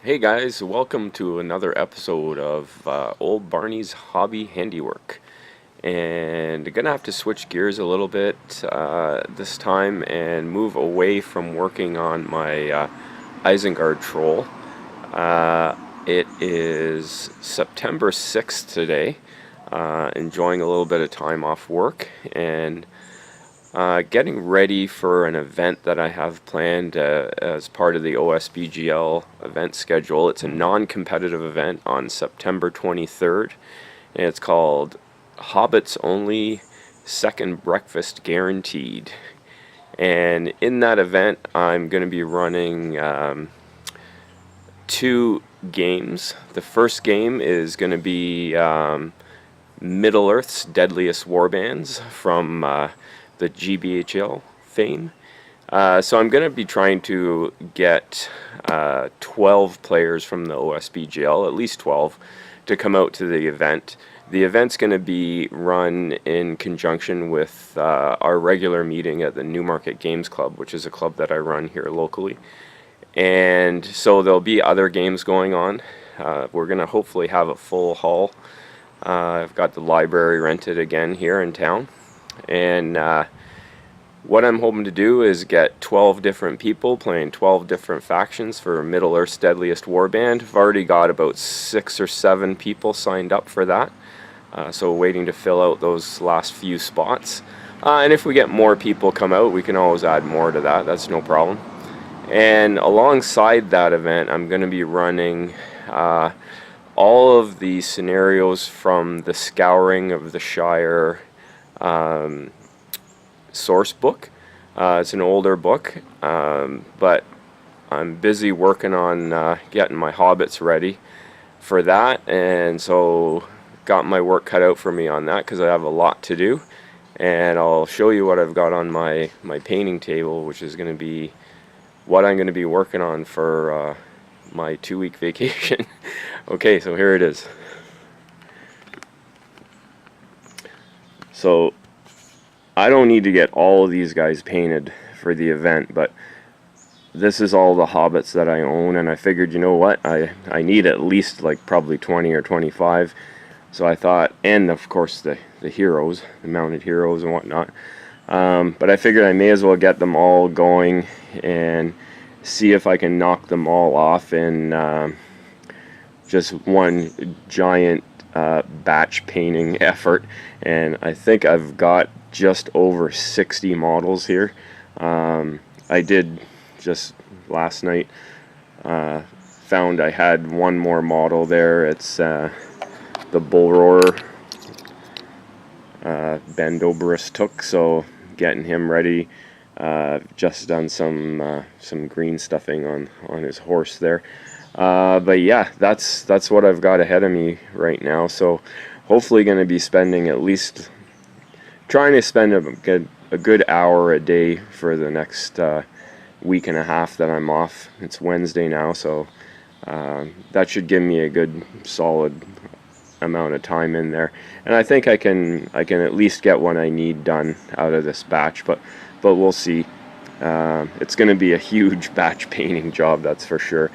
Hey guys, welcome to another episode of Old Barney's Hobby Handiwork. And gonna have to switch gears a little bit this time and move away from working on my Isengard troll. It is September 6th today. Enjoying a little bit of time off work and getting ready for an event that I have planned as part of the OSBGL event schedule. It's a non-competitive event on September 23rd, and it's called Hobbits Only Second Breakfast Guaranteed. And in that event, I'm going to be running two games. The first game is going to be Middle-earth's Deadliest Warbands from the GBHL fame. So I'm going to be trying to get 12 players from the OSBGL, at least 12, to come out to the event. The event's going to be run in conjunction with our regular meeting at the Newmarket Games Club, which is a club that I run here locally. And so there'll be other games going on. We're going to hopefully have a full hall. I've got the library rented again here in town. And what I'm hoping to do is get 12 different people playing 12 different factions for Middle-earth's Deadliest Warband. I've already got about 6 or 7 people signed up for that. So waiting to fill out those last few spots. And if we get more people come out, we can always add more to that. That's no problem. And alongside that event, I'm going to be running all of the scenarios from the Scouring of the Shire source book. It's an older book, but I'm busy working on getting my Hobbits ready for that, and so got my work cut out for me on that because I have a lot to do. And I'll show you what I've got on my painting table, which is going to be what I'm going to be working on for my 2-week vacation. Okay, so here it is. So I don't need to get all of these guys painted for the event, but this is all the Hobbits that I own, and I figured, you know what, I need at least like probably 20 or 25. So I thought, and of course the heroes, the mounted heroes and whatnot. But I figured I may as well get them all going and see if I can knock them all off in just one giant batch painting effort. And I think I've got just over 60 models here. I did just last night found I had one more model there. It's the Bull Roarer Ben Oberus took, so getting him ready. Just done some green stuffing on his horse there. But yeah, that's what I've got ahead of me right now. So hopefully going to be spending at least trying to spend a good hour a day for the next week and a half that I'm off. It's Wednesday now, so that should give me a good solid amount of time in there, and I think I can at least get what I need done out of this batch, but we'll see. It's going to be a huge batch painting job, that's for sure.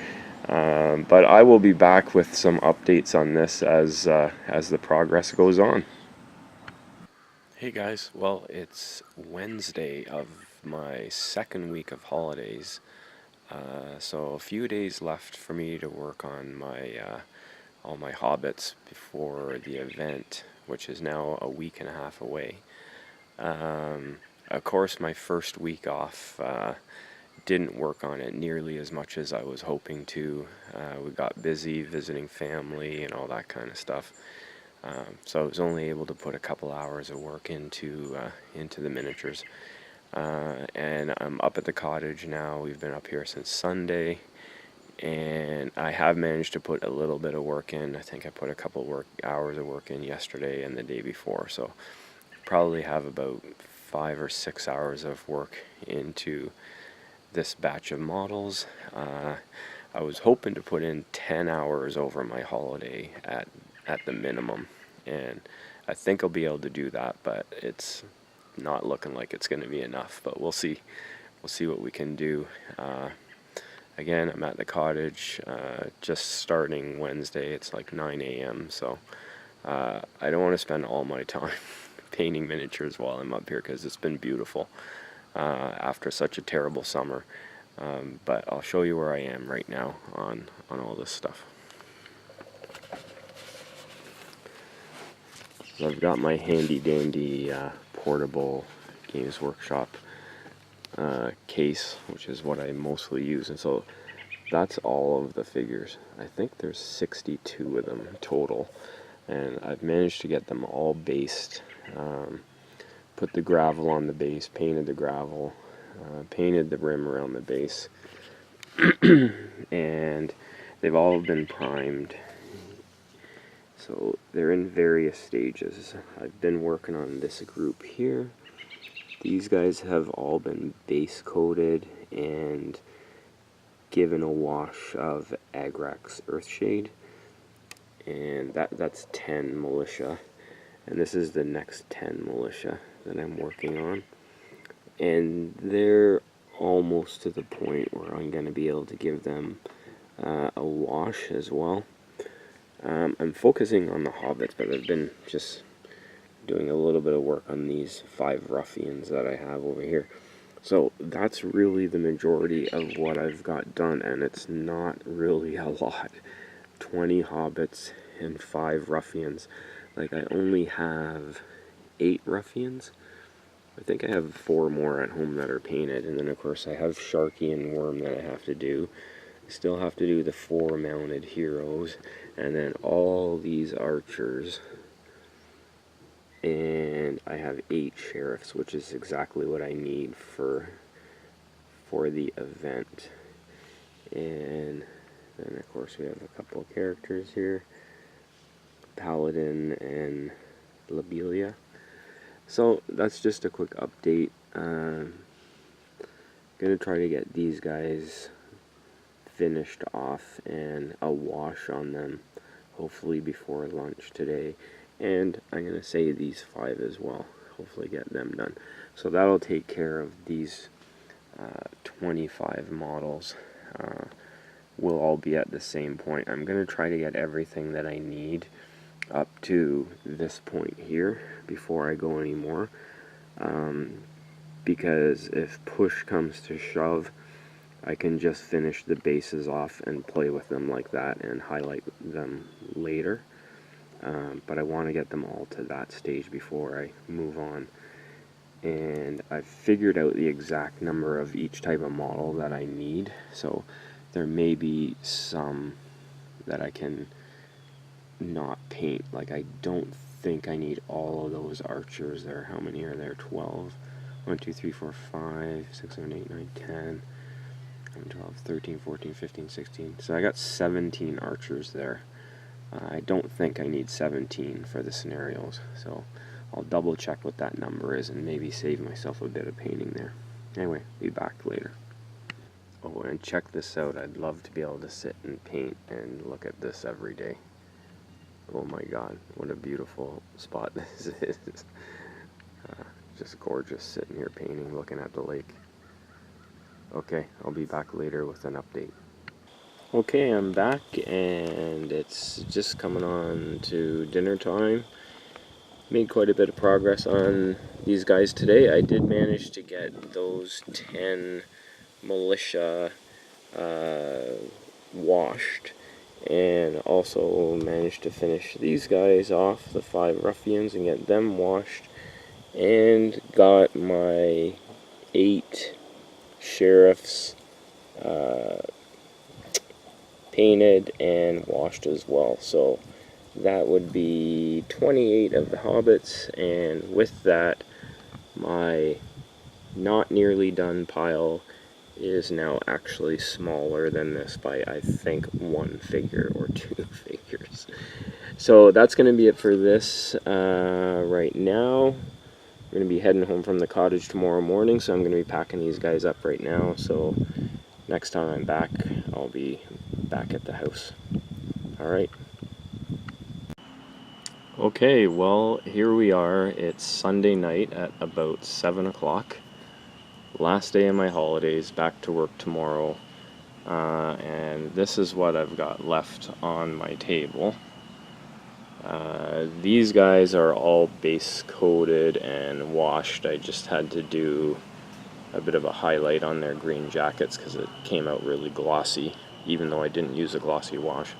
But I will be back with some updates on this as the progress goes on. Hey guys, well, it's Wednesday of my second week of holidays, so a few days left for me to work on my all my Hobbits before the event, which is now a week and a half away. Of course, my first week off didn't work on it nearly as much as I was hoping to. We got busy visiting family and all that kind of stuff. So I was only able to put a couple hours of work into the miniatures. And I'm up at the cottage now. We've been up here since Sunday. And I have managed to put a little bit of work in. I think I put a couple hours of work in yesterday and the day before. So probably have about 5 or 6 hours of work into this batch of models. I was hoping to put in 10 hours over my holiday at the minimum. And I think I'll be able to do that, but it's not looking like it's going to be enough. But we'll see. We'll see what we can do. Again, I'm at the cottage, just starting Wednesday. It's like 9 a.m. So I don't want to spend all my time painting miniatures while I'm up here, because it's been beautiful after such a terrible summer. But I'll show you where I am right now on all this stuff. So I've got my handy dandy portable Games Workshop case, which is what I mostly use, and so that's all of the figures. I think there's 62 of them total, and I've managed to get them all based. Put the gravel on the base, painted the gravel, painted the rim around the base, and they've all been primed. So they're in various stages. I've been working on this group here. These guys have all been base coated and given a wash of Agrax Earthshade, and that's 10 militia, and this is the next 10 militia that I'm working on, and they're almost to the point where I'm going to be able to give them a wash as well. I'm focusing on the Hobbits, but I've been just doing a little bit of work on these 5 ruffians that I have over here. So that's really the majority of what I've got done, and it's not really a lot. 20 Hobbits and 5 ruffians. Like, I only have 8 ruffians. I think I have 4 more at home that are painted, and then of course I have Sharky and Worm that I have to do. I still have to do the 4 mounted heroes, and then all these archers. And I have 8 sheriffs, which is exactly what I need for the event. And then of course we have a couple of characters here, Paladin and Lobelia. So that's just a quick update. Gonna try to get these guys finished off and a wash on them, hopefully before lunch today. And I'm going to say these 5 as well, hopefully get them done. So that'll take care of these 25 models. We'll all be at the same point. I'm going to try to get everything that I need up to this point here before I go any more. Because if push comes to shove, I can just finish the bases off and play with them like that and highlight them later. But I want to get them all to that stage before I move on. And I've figured out the exact number of each type of model that I need, so there may be some that I can not paint. Like, I don't think I need all of those archers there. How many are there? 12. 1, 2, 3, 4, 5, 6, 7, 8, 9, 10, 11, 12, 13, 14, 15, 16. So I got 17 archers there. I don't think I need 17 for the scenarios, so I'll double check what that number is and maybe save myself a bit of painting there. Anyway, be back later. Oh, and check this out. I'd love to be able to sit and paint and look at this every day. Oh my god, what a beautiful spot this is. Just gorgeous sitting here painting, looking at the lake. Okay, I'll be back later with an update. Okay, I'm back, and it's just coming on to dinner time. Made quite a bit of progress on these guys today. I did manage to get those 10 militia washed, and also managed to finish these guys off, the 5 ruffians, and get them washed, and got my 8 sheriffs painted and washed as well. So that would be 28 of the Hobbits, and with that, my not nearly done pile is now actually smaller than this by, I think, 1 figure or 2 figures. So that's going to be it for this right now. I'm going to be heading home from the cottage tomorrow morning, so I'm going to be packing these guys up right now. So next time I'm back, I'll be back at the house. Alright. Okay, well, here we are. It's Sunday night at about 7 o'clock. Last day of my holidays, back to work tomorrow. and this is what I've got left on my table. These guys are all base coated and washed. I just had to do a bit of a highlight on their green jackets because it came out really glossy, even though I didn't use a glossy wash.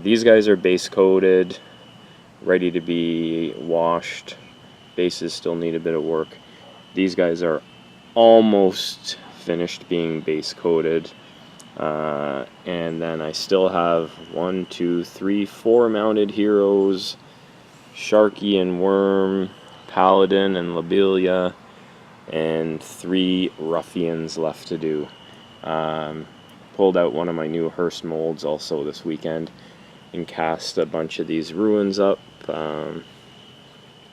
These guys are base coated, ready to be washed. Bases still need a bit of work. These guys are almost finished being base coated. And then I still have 1, 2, 3, 4 mounted heroes, Sharky and Worm, Paladin and Lobelia, and 3 ruffians left to do. Pulled out one of my new Hearst molds also this weekend and cast a bunch of these ruins up,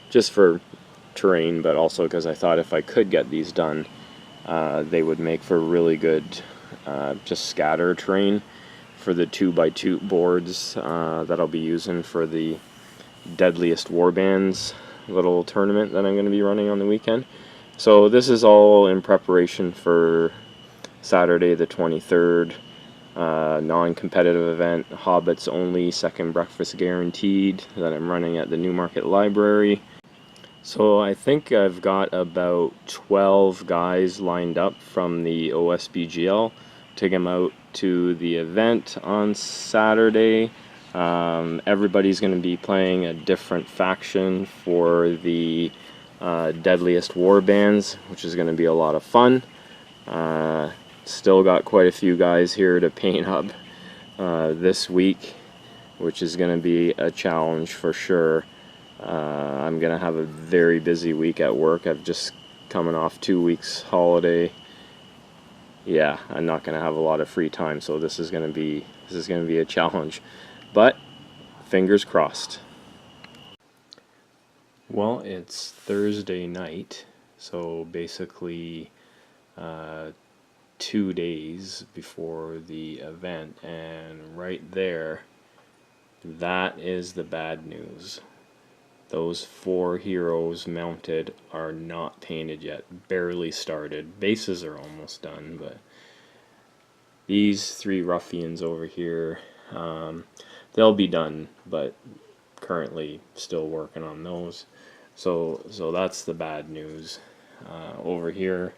just for terrain, but also because I thought if I could get these done, they would make for really good just scatter terrain for the 2x2 boards that I'll be using for the Deadliest Warbands little tournament that I'm going to be running on the weekend. So this is all in preparation for Saturday the 23rd, non-competitive event, Hobbits Only, second breakfast guaranteed, that I'm running at the Newmarket Library. So I think I've got about 12 guys lined up from the OSBGL to come out to the event on Saturday. Everybody's going to be playing a different faction for the Deadliest Warbands, which is going to be a lot of fun. Still got quite a few guys here to paint up this week, which is going to be a challenge for sure. I'm going to have a very busy week at work. I've just coming off 2 weeks holiday. Yeah, I'm not going to have a lot of free time, so this is going to be a challenge. But fingers crossed. Well, it's Thursday night, so basically 2 days before the event, and right there, that is the bad news. Those 4 heroes mounted are not painted yet, barely started. Bases are almost done, but these 3 ruffians over here, they'll be done, but currently still working on those. So that's the bad news. Over here,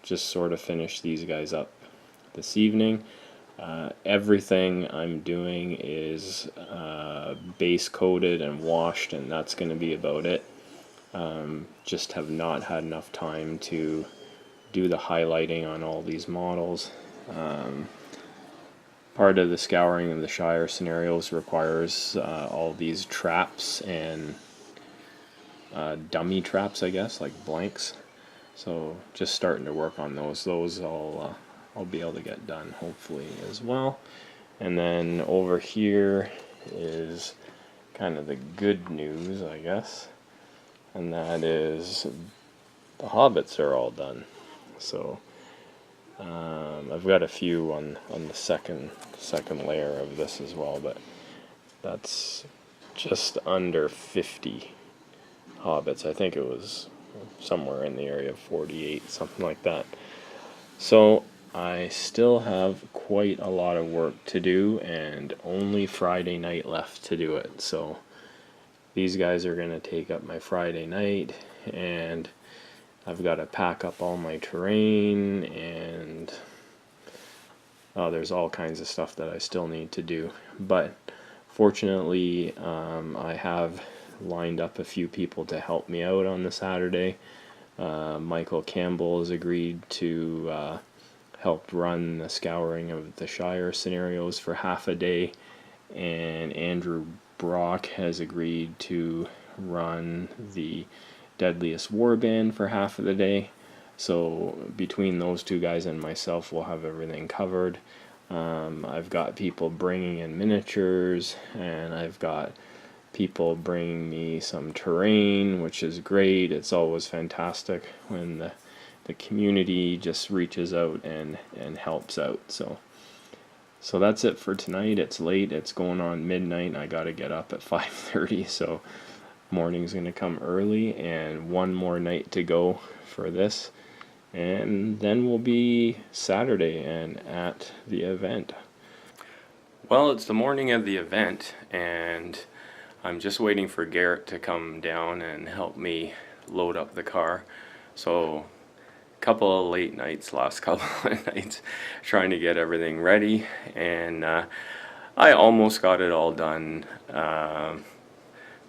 just sort of finished these guys up this evening. Everything I'm doing is base coated and washed, and that's going to be about it. Just have not had enough time to do the highlighting on all these models. Part of the scouring of the Shire scenarios requires all these traps and dummy traps, I guess, like blanks. So just starting to work on those. Those I'll be able to get done hopefully as well. And then over here is kind of the good news, I guess, and that is the Hobbits are all done. So I've got a few on the second layer of this as well, but that's just under 50 Hobbits. I think it was somewhere in the area of 48, something like that. So I still have quite a lot of work to do, and only Friday night left to do it. So these guys are going to take up my Friday night, and I've got to pack up all my terrain, and there's all kinds of stuff that I still need to do. But fortunately, I have lined up a few people to help me out on the Saturday. Michael Campbell has agreed to help run the scouring of the Shire scenarios for half a day, and Andrew Brock has agreed to run the Deadliest Warband for half of the day. So between those 2 guys and myself, we'll have everything covered. I've got people bringing in miniatures, and I've got people bringing me some terrain, which is great. It's always fantastic when the community just reaches out and helps out. So that's it for tonight. It's late. It's going on midnight. I got to get up at 5:30, so morning's going to come early, and one more night to go for this. and then we'll be Saturday and at the event. Well, it's the morning of the event, and I'm just waiting for Garrett to come down and help me load up the car. So a couple of late nights, last couple of nights, trying to get everything ready, and I almost got it all done.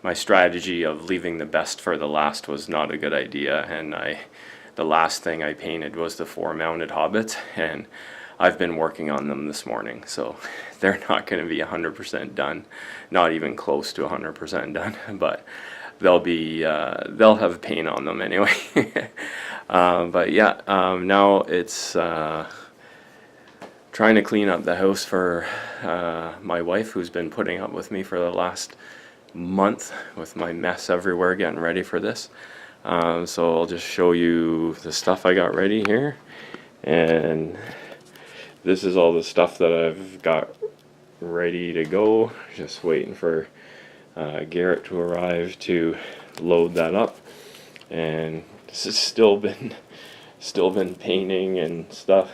My strategy of leaving the best for the last was not a good idea, and the last thing I painted was the 4 mounted Hobbits, and I've been working on them this morning, so they're not going to be 100% done, not even close to 100% done, but they'll have paint on them anyway. But yeah, now it's trying to clean up the house for my wife, who's been putting up with me for the last month with my mess everywhere, getting ready for this. So I'll just show you the stuff I got ready here, and this is all the stuff that I've got ready to go. Just waiting for Garrett to arrive to load that up, and this has still been painting and stuff,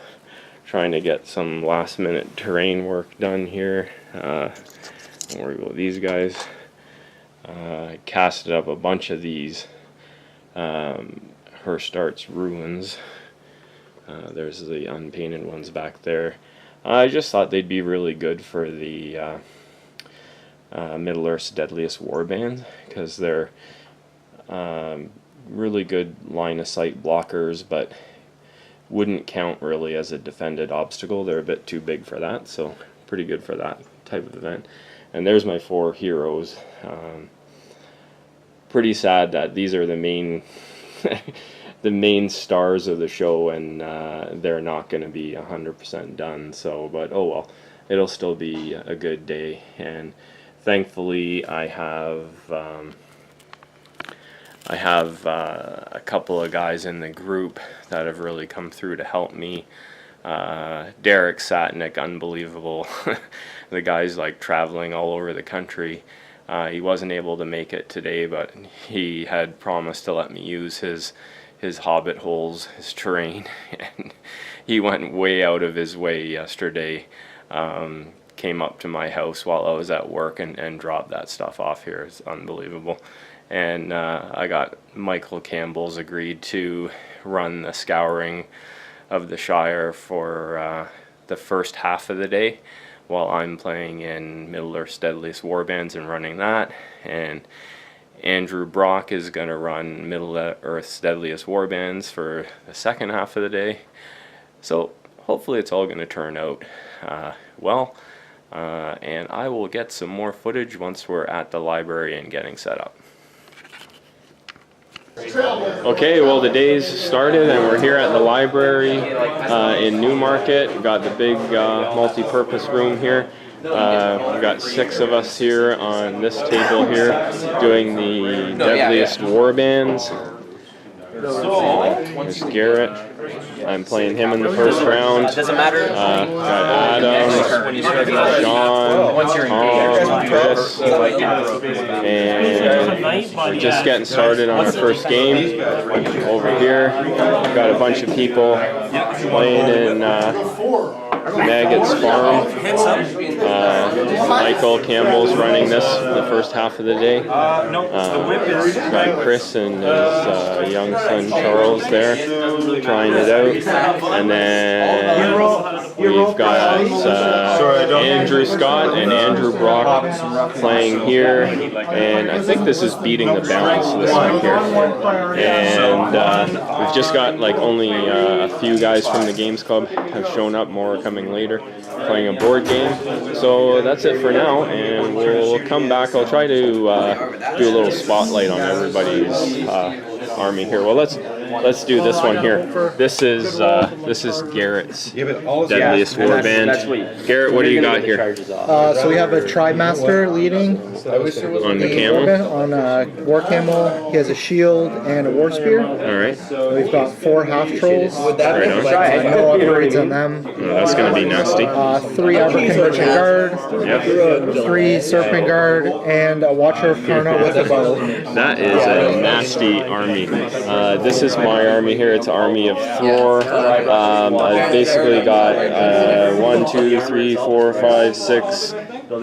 trying to get some last minute terrain work done here. Don't worry about these guys. I casted up a bunch of these Herstart's ruins. There's the unpainted ones back there. I just thought they'd be really good for the Middle-earth's Deadliest Warbands, because they're really good line-of-sight blockers, but wouldn't count really as a defended obstacle. They're a bit too big for that, so pretty good for that type of event. And there's my 4 heroes. Pretty sad that these are the main the main stars of the show, and they're not going to be 100% done. So, but oh well, it'll still be a good day. And thankfully, I have a couple of guys in the group that have really come through to help me. Derek Satnick, unbelievable. The guy's like traveling all over the country. He wasn't able to make it today, but he had promised to let me use his hobbit holes, his terrain, and he went way out of his way yesterday. Came up to my house while I was at work and dropped that stuff off here. It's unbelievable. And I got Michael Campbell's agreed to run the scouring of the Shire for the first half of the day, while I'm playing in Middle-earth's Deadliest Warbands and running that. And Andrew Brock is going to run Middle-earth's Deadliest Warbands for the second half of the day. So hopefully it's all going to turn out well. And I will get some more footage once we're at the library and getting set up. Okay, well the day's started and we're here at the library in Newmarket. We've got the big multi-purpose room here. We've got 6 of us here on this table here doing the Deadliest Warbands. There's Garrett. I'm playing him in the first round. Doesn't matter. Got Adam, Sean, Tom, Chris, and we're just getting started on our first game. Over here, we've got a bunch of people playing in Maggot's Farm. Michael Campbell's running this the first half of the day. Got Chris and his young son Charles there trying it out. And then we've got Andrew Scott and Andrew Brock playing here. And I think this is beating the balance this week here. And we've just got like only a few guys from the Games Club have shown up, more coming later, playing a board game. So that's it for now, and we'll come back. I'll try to do a little spotlight on everybody's army here. Well, let's do this one here. This is Garrett's Deadliest Warband. Garrett, what do you got here? So we have a Trimaster leading On the camel? on War Camel. He has a shield and a War Spear. All right. We've got 4 half trolls. Right on. No upgrades on them. Oh, that's going to be nasty. 3 African Merchant Guard. Yep. 3 Serpent Guard, and a Watcher of Karna with a bow. That is a nasty army. This is my army here. It's Army of Thor. I basically got 1, 2, 3, 4, 5, 6,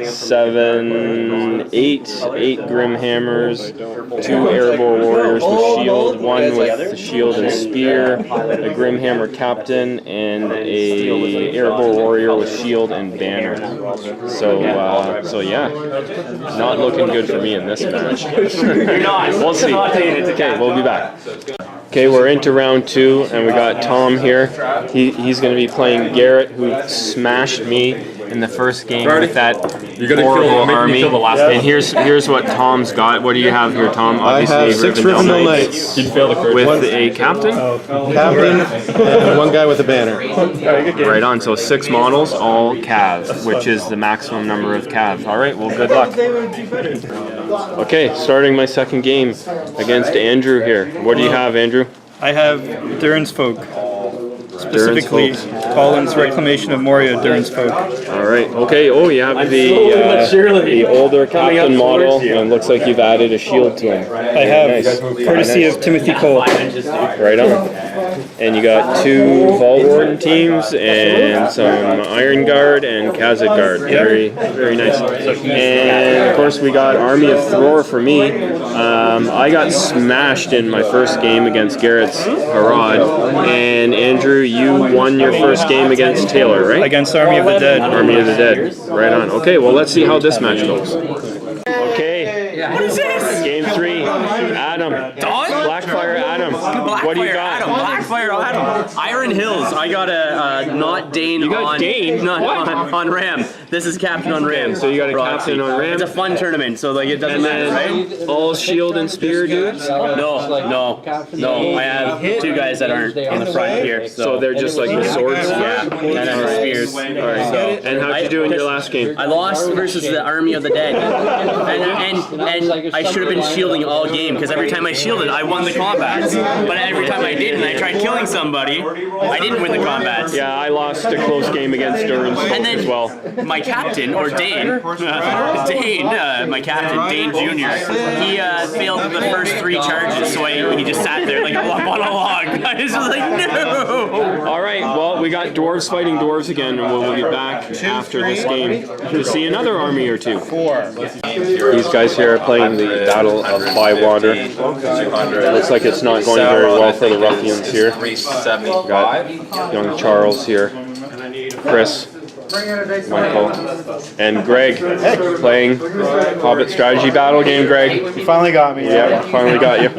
7, 8 Grim Hammers, 2 Airborne Warriors with shield, 1 with the shield and spear, a Grim Hammer Captain, and a Airborne Warrior with shield and banner. So yeah, not looking good for me in this match. We'll see. Okay, we'll be back. Okay, we're into round 2, and we got Tom here. He's going to be playing Garrett, who smashed me in the first game with that horrible army. And here's what Tom's got. What do you have here, Tom? Obviously, I have 6 Rivendell Knights. With a captain? Captain and 1 guy with a banner. Right on, so 6 models, all Cav, which is the maximum number of Cav. All right, well, good luck. Okay, starting my second game against Andrew here. What do you have, Andrew? I have Durin's Folk. Specifically, Colin's Reclamation of Moria, Durin's Folk. All right. Okay. Oh, you have the older captain model, and looks like you've added a shield to him. I have, courtesy of Timothy Cole. Right on. And you got 2 Vault Warden teams and some Iron Guard and Khazad Guard. Very, very nice. And of course, we got Army of Thor for me. I got smashed in my first game against Garrett's Harad, and Andrew, you won your first game against Taylor, right? Against Army of the Dead. Army of the Dead. Right on. Okay, well, let's see how this match goes. Okay. Game 3. Adam. Blackfire Adam. What do you got? Blackfire Adam. Iron Hills. I got a not Dane You got on Dane? on Ram. This is Captain on Ram. So you got a captain on Ram? It's a fun tournament, so like it doesn't matter, right? All shield and spear dudes? No. I have 2 guys that aren't in the front here. So they're just like the swords? Yeah, and I have spears. Alright. And how'd you do in your last game? I lost versus the Army of the Dead, and I should have been shielding all game because every time I shielded, I won the combats. But every time I didn't, I tried killing somebody, I didn't win the combats. Yeah, I lost a close game against Durin's Folk And then as well. my captain, or Dane, my captain, Dane Jr., he failed the first 3 charges, so he just sat there like a lump on a log. I was just like, no! Alright, well, we got dwarves fighting dwarves again, and we'll be back after this game to see another army or 2. These guys here are playing the Battle of Bywater. Looks like it's not going very well for the ruffians here. Got young Charles here, Chris, Michael, and Greg playing Hobbit strategy battle game. Greg, You finally got me. yeah, finally got you.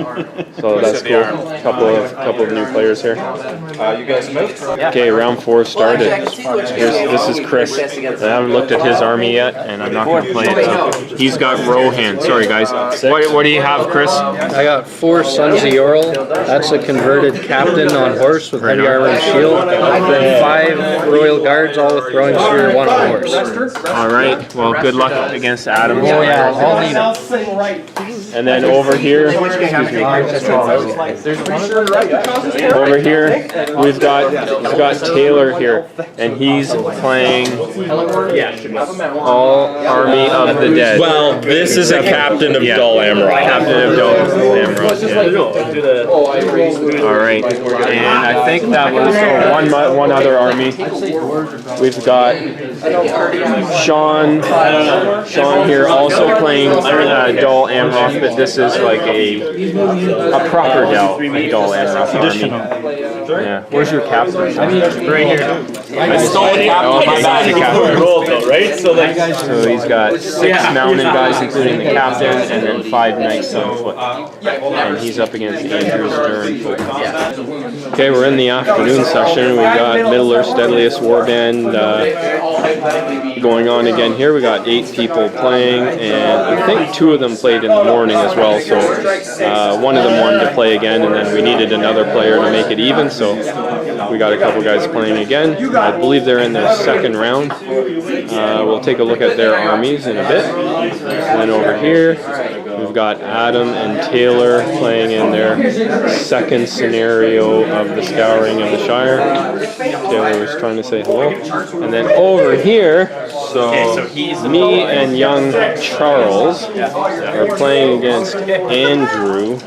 So that's cool. Couple of new players here. You guys moved? Okay, round 4 started. This is Chris. I haven't looked at his army yet, and I'm not going to play it. So he's got Rohan. Sorry, guys. What do you have, Chris? I got 4 Sons of Yorl. That's a converted captain on horse with heavy armor and shield. And 5 Royal Guards, all with throwing spear, 1 on horse. All right. Well, good luck against Adam. Oh yeah, I'll need it. And then over here, over here, we've got Taylor here, and he's playing all Army of the Dead. Well, this is a captain of Dol Amroth. Captain of Dol Amroth. Yeah. All right, and I think that was one other army. We've got Sean here also playing Dol Amroth, but this is like a proper Dol Amroth army. Yeah, where's your captain? Right here. I stole the captain. Right? So he's got 6 mounted guys, including the captain, and then 5 knights on foot. And he's up against Andrew's Durin. Okay, we're in the afternoon session. We've got Middle-earth's Deadliest Warband going on again here. We got 8 people playing, and I think 2 of them played in the morning as well. So one of them wanted to play again, and then we needed another player to make it even. So we got a couple guys playing again. I believe they're in their 2nd round. We'll take a look at their armies in a bit. And then over here, we've got Adam and Taylor playing in their 2nd scenario of the Scouring of the Shire. Taylor was trying to say hello. And then over here, so me and young Charles are playing against Andrew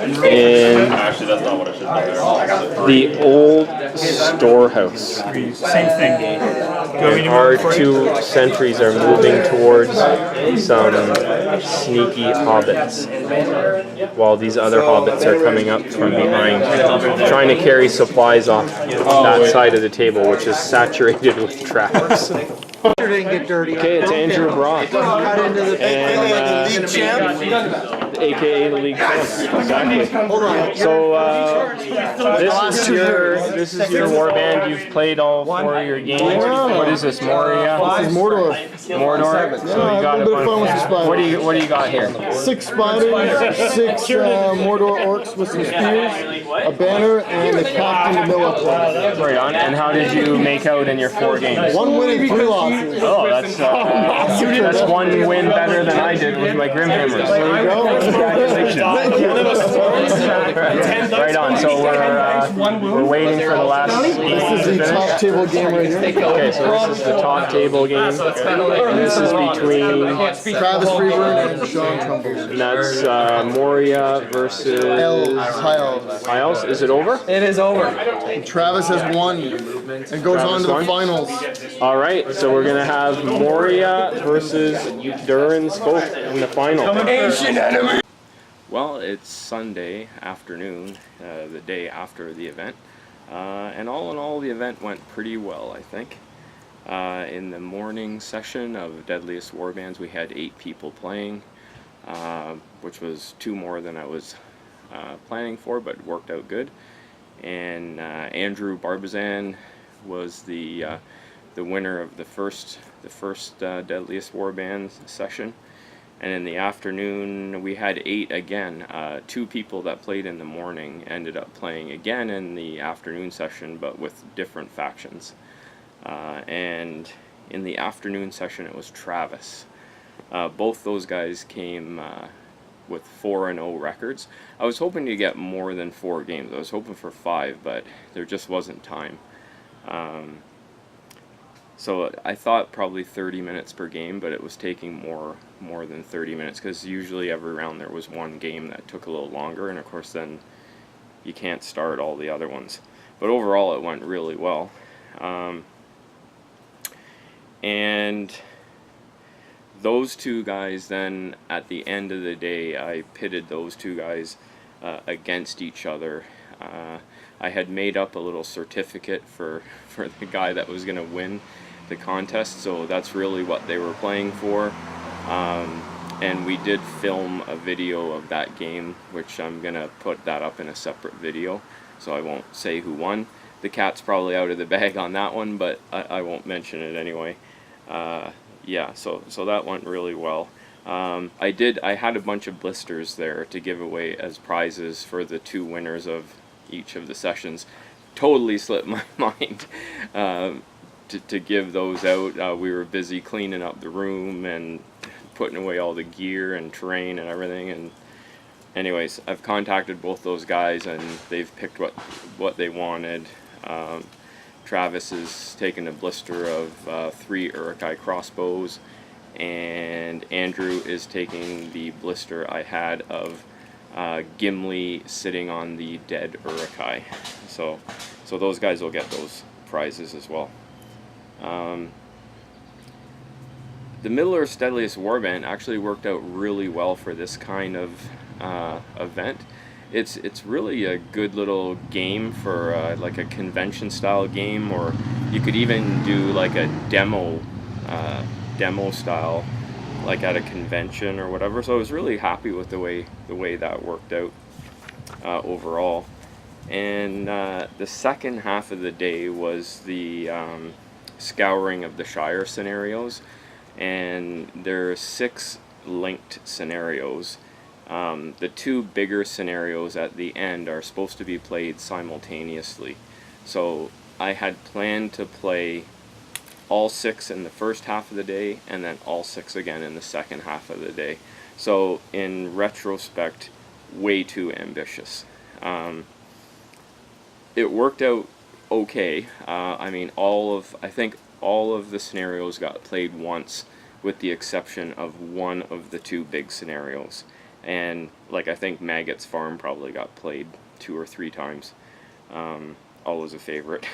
in Actually, that's not what I should have the old storehouse. Same thing. Do you want me to Our move it for you? two sentries are moving towards some sneaky hobbits, while these other hobbits are coming up from behind, trying to carry supplies off that side of the table, which is saturated with traps. Didn't get dirty. Okay, it's Andrew Brock, Cut into the and AKA the league champ. Exactly. Hold on. So this is your warband. You've played all 4 of your games. What is this, Moria? This is Mordor. Mordor. So you got a a bit of fun with the spiders. What do you got here? 6 spiders, 6 Mordor orcs with some spears, a banner, and a captain to mill up. Right on. And how did you make out in your 4 games? 1 win and 3 losses. Oh, that's 1 win better than I did with my Grimhammers. There you go. Right on. So we're waiting for the last game This to is the top finish. table game right here. Okay, so this is the top table game, and this is between, Travis Freeburn and Sean Trumbull. and that's Moria versus High Elves. High Elves. Is it over? It is over. Travis has won and goes on to the won? finals. All right, so we're gonna have Moria versus Durin's folk in the final. Well, it's Sunday afternoon, the day after the event, and all in all, the event went pretty well, I think. In the morning session of Deadliest Warbands, we had 8 people playing, which was 2 more than I was planning for, but worked out good. And Andrew Barbazan was the winner of the first Deadliest Warbands session. And in the afternoon, we had 8 again. 2 people that played in the morning ended up playing again in the afternoon session, but with different factions. And in the afternoon session, it was Travis. Both those guys came with 4-0 records. I was hoping to get more than 4 games. I was hoping for 5, but there just wasn't time. So I thought probably 30 minutes per game, but it was taking more than 30 minutes, because usually every round there was 1 game that took a little longer, and of course then you can't start all the other ones. But overall it went really well. And those 2 guys then, at the end of the day, I pitted those 2 guys against each other. I had made up a little certificate for the guy that was going to win the contest, so that's really what they were playing for. And we did film a video of that game, which I'm going to put that up in a separate video, so I won't say who won. The cat's probably out of the bag on that one, but I won't mention it anyway. Yeah, so that went really well. I had a bunch of blisters there to give away as prizes for the 2 winners of each of the sessions. Totally slipped my mind to give those out. We were busy cleaning up the room and putting away all the gear and terrain and everything. And anyways, I've contacted both those guys, and they've picked what they wanted. Travis is taking a blister of 3 Uruk-hai crossbows, and Andrew is taking the blister I had of Gimli sitting on the dead Uruk-hai. So those guys will get those prizes as well. The Middle-earth's Deadliest Warband actually worked out really well for this kind of event. It's really a good little game for like a convention style game, or you could even do like a demo style, like at a convention or whatever. So I was really happy with the way that worked out overall. And the second half of the day was the scouring of the Shire scenarios, and there are 6 linked scenarios. The 2 bigger scenarios at the end are supposed to be played simultaneously. So I had planned to play all 6 in the first half of the day, and then all 6 again in the second half of the day. So in retrospect, way too ambitious. It worked out okay. I mean, I think all of the scenarios got played once, with the exception of one of the 2 big scenarios. and like I think Maggot's Farm probably got played 2 or 3 times. Always a favorite.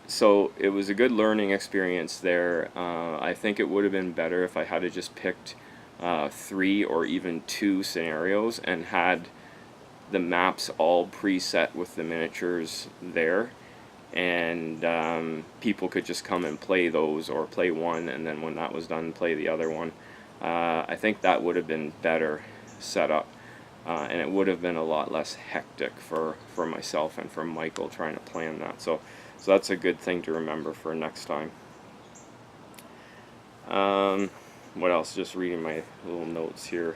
So it was a good learning experience there. I think it would have been better if I had just picked 3 or even 2 scenarios and had the maps all preset with the miniatures there, and people could just come and play those, or play one, and then when that was done, play the other one. I think that would have been better set up, and it would have been a lot less hectic for myself and for Michael trying to plan that. So that's a good thing to remember for next time. What else? Just reading my little notes here.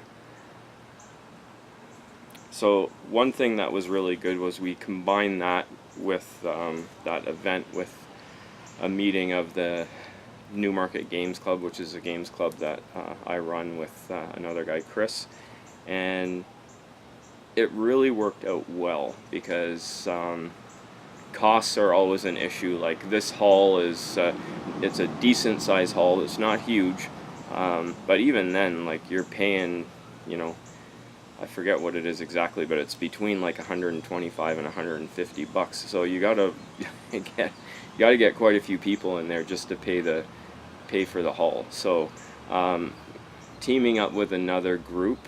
So one thing that was really good was we combined that with that event with a meeting of the Newmarket Games Club, which is a games club that I run with another guy, Chris, and it really worked out well because costs are always an issue. Like this hall is it's a decent size hall. It's not huge, but even then, like you're paying, you know, I forget what it is exactly, but it's between like 125 and 150 bucks. So you gotta get quite a few people in there just to pay for the hall. So teaming up with another group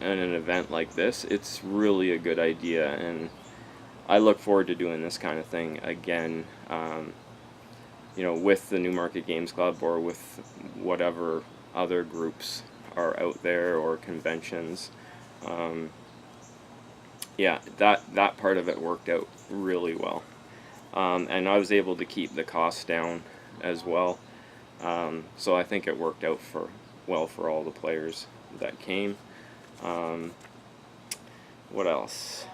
in an event like this, it's really a good idea, and I look forward to doing this kind of thing again. You know, with the Newmarket Games Club or with whatever other groups are out there or conventions. Yeah, that part of it worked out really well, and I was able to keep the costs down as well, so I think it worked out well for all the players that came. What else?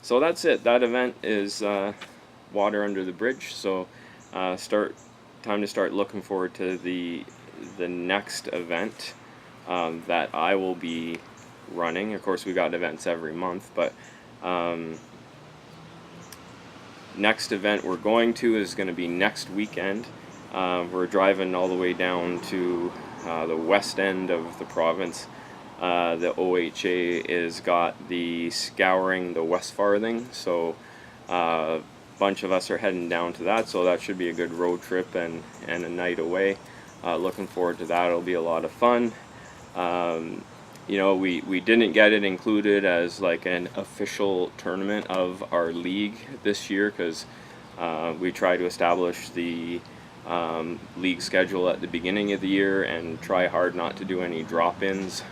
So that's it. That event is water under the bridge, so time to start looking forward to the next event that I will be running. Of course, we got events every month, but next event we're going to is going to be next weekend. We're driving all the way down to the west end of the province. The OHA is got the Scouring the West Farthing, so a bunch of us are heading down to that, so that should be a good road trip and a night away. Looking forward to that. It'll be a lot of fun. You know, we didn't get it included as like an official tournament of our league this year because we try to establish the league schedule at the beginning of the year and try hard not to do any drop-ins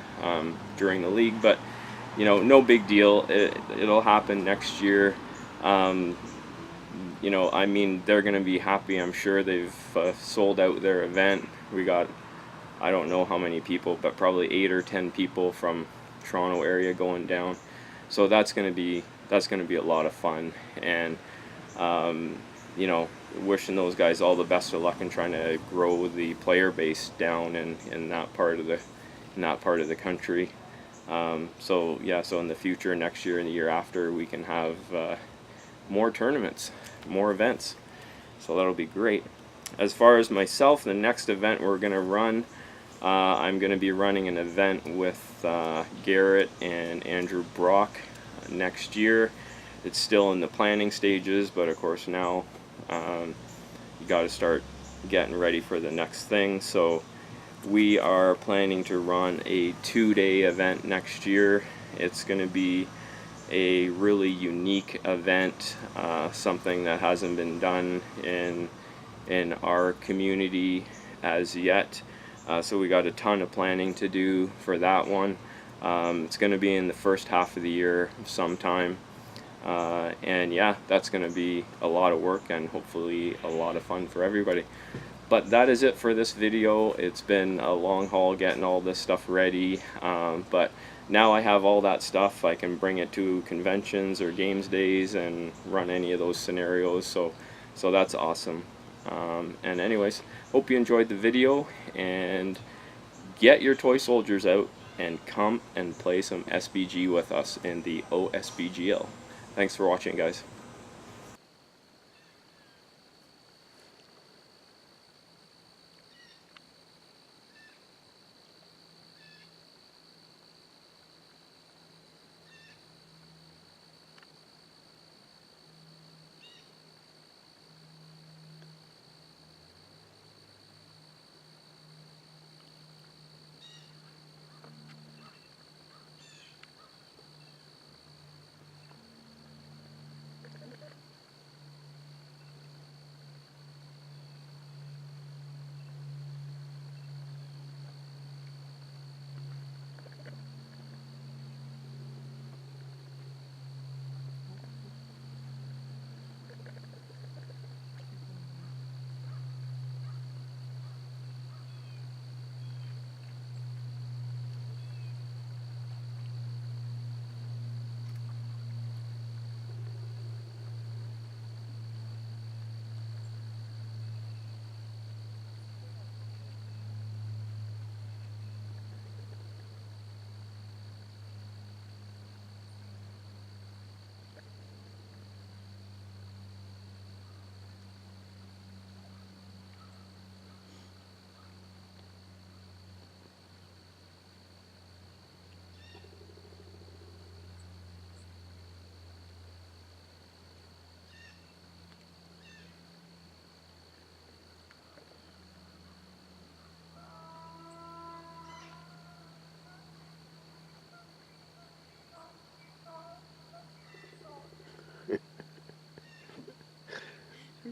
during the league, but you know, no big deal. It'll happen next year. You know, I mean, they're going to be happy. I'm sure they've sold out their event. We got, I don't know how many people, but probably 8 or 10 people from Toronto area going down. So that's going to be a lot of fun, and you know, wishing those guys all the best of luck in trying to grow the player base down in that part of the country. So yeah, so in the future, next year and the year after, we can have more tournaments, more events. So that'll be great. As far as myself, the next event we're going to run, I'm going to be running an event with Garrett and Andrew Brock next year. It's still in the planning stages, but of course now you got to start getting ready for the next thing. So we are planning to run a 2-day event next year. It's going to be a really unique event, something that hasn't been done in our community as yet. So we got a ton of planning to do for that one. It's going to be in the first half of the year sometime. And yeah, that's going to be a lot of work and hopefully a lot of fun for everybody. But that is it for this video. It's been a long haul getting all this stuff ready, but now I have all that stuff. I can bring it to conventions or games days and run any of those scenarios, so that's awesome. And anyways, hope you enjoyed the video, and get your toy soldiers out and come and play some SBG with us in the OSBGL. Thanks for watching, guys.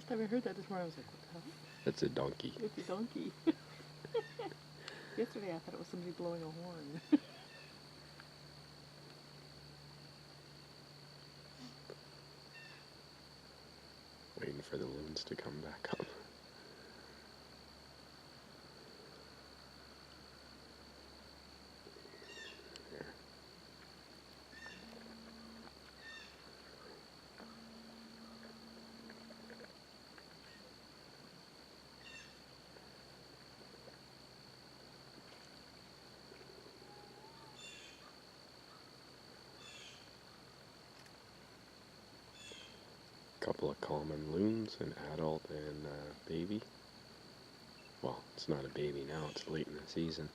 time I heard that this morning, I was like, what the hell? That's a donkey. It's a donkey. Yesterday I thought it was somebody blowing a horn. Waiting for the loons to come back up. Couple of common loons, an adult and a baby. Well, it's not a baby now, it's late in the season.